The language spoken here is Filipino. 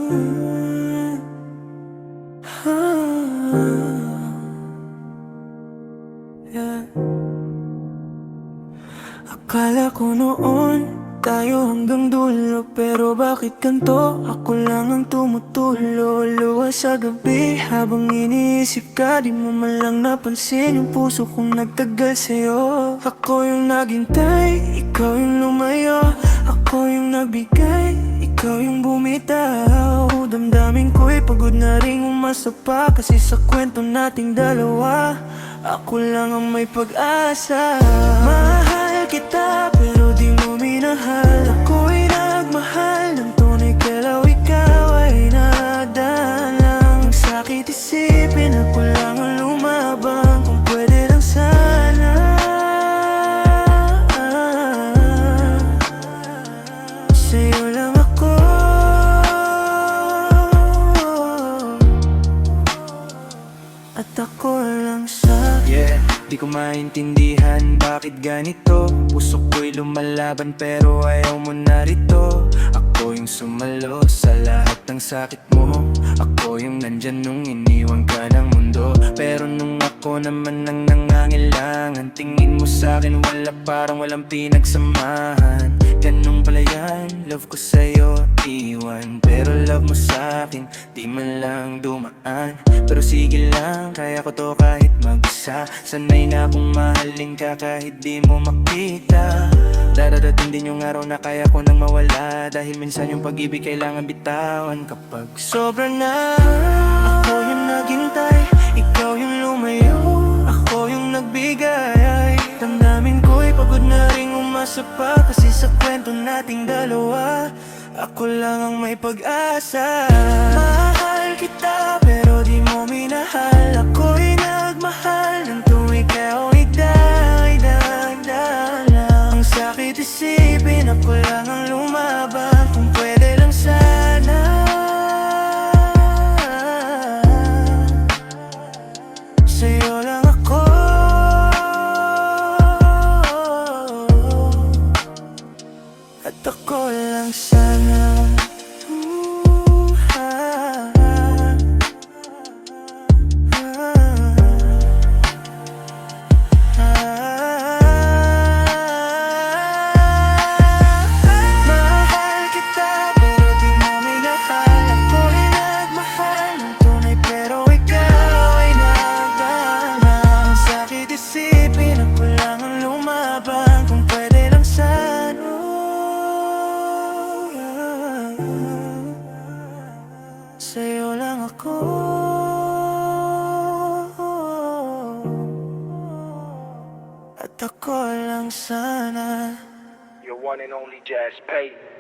Yeah. Akala ko noon tayo hanggang dulo, pero bakit ganito? Ako lang ang tumutulo. Luwas sa gabi habang iniisip ka, di mo man lang napansin yung puso kong nagtagal sa'yo. Ako yung naghintay, ikaw yung lumayo. Ako yung nagbigay, ikaw yung bumitaw. Damdamin ko'y pagod na ring umasa pa, kasi sa kwento nating dalawa ako lang ang may pag-asa. Mahal kita pero di mo minahal. Ako'y nagmahal ng tunay, kailaw ikaw ay nadalang. Ang sakit isipin ako lang ang lumabang. Kung pwede lang sana sa'yo lang ako. At ako lang sa di ko maintindihan bakit ganito. Puso ko'y lumalaban pero ayaw mo na rito. Ako yung sumalo sa lahat ng sakit mo. Ako yung nandyan nung iniwan ka ng mundo. Pero nung ako naman ang nangangailangan, tingin mo sa'kin wala, parang walang pinagsamahan. Ganun pala yan, love ko sa'yo iwan, pero love mo sa'kin di man lang dumaan. Pero sige lang, kaya ko to kahit mag-isa. Sanay na akong mahalin ka kahit di mo makita. Daradating din yung araw na kaya ko nang mawala, dahil minsan yung pag-ibig kailangan bitawan kapag sobra na. Ako yung naghintay, ikaw yung lumayo. Ako yung nagbigay, damdamin ko'y pagod na ring umasa pa, kasi sa kwento nating dalawa ako lang ang may pag-asa. Mahal kita pero di mo minahal. Ako'y nagmahal ng tuwing ikaw ay dahil-dahil. Ang sakit isipin ako lang ang lumaban. Kung pwede lang sana sa'yo lang ako. At ako lang sana. Mahal kita pero di mo minahal. Ako'y nagmahal ng tunay pero ikaw ay nagdala. Ang sakit isipin ako lang ang lumaban. Kung pwede lang sana sa'yo lang ako. At ako lang sana. Your one and only Jazz Payton.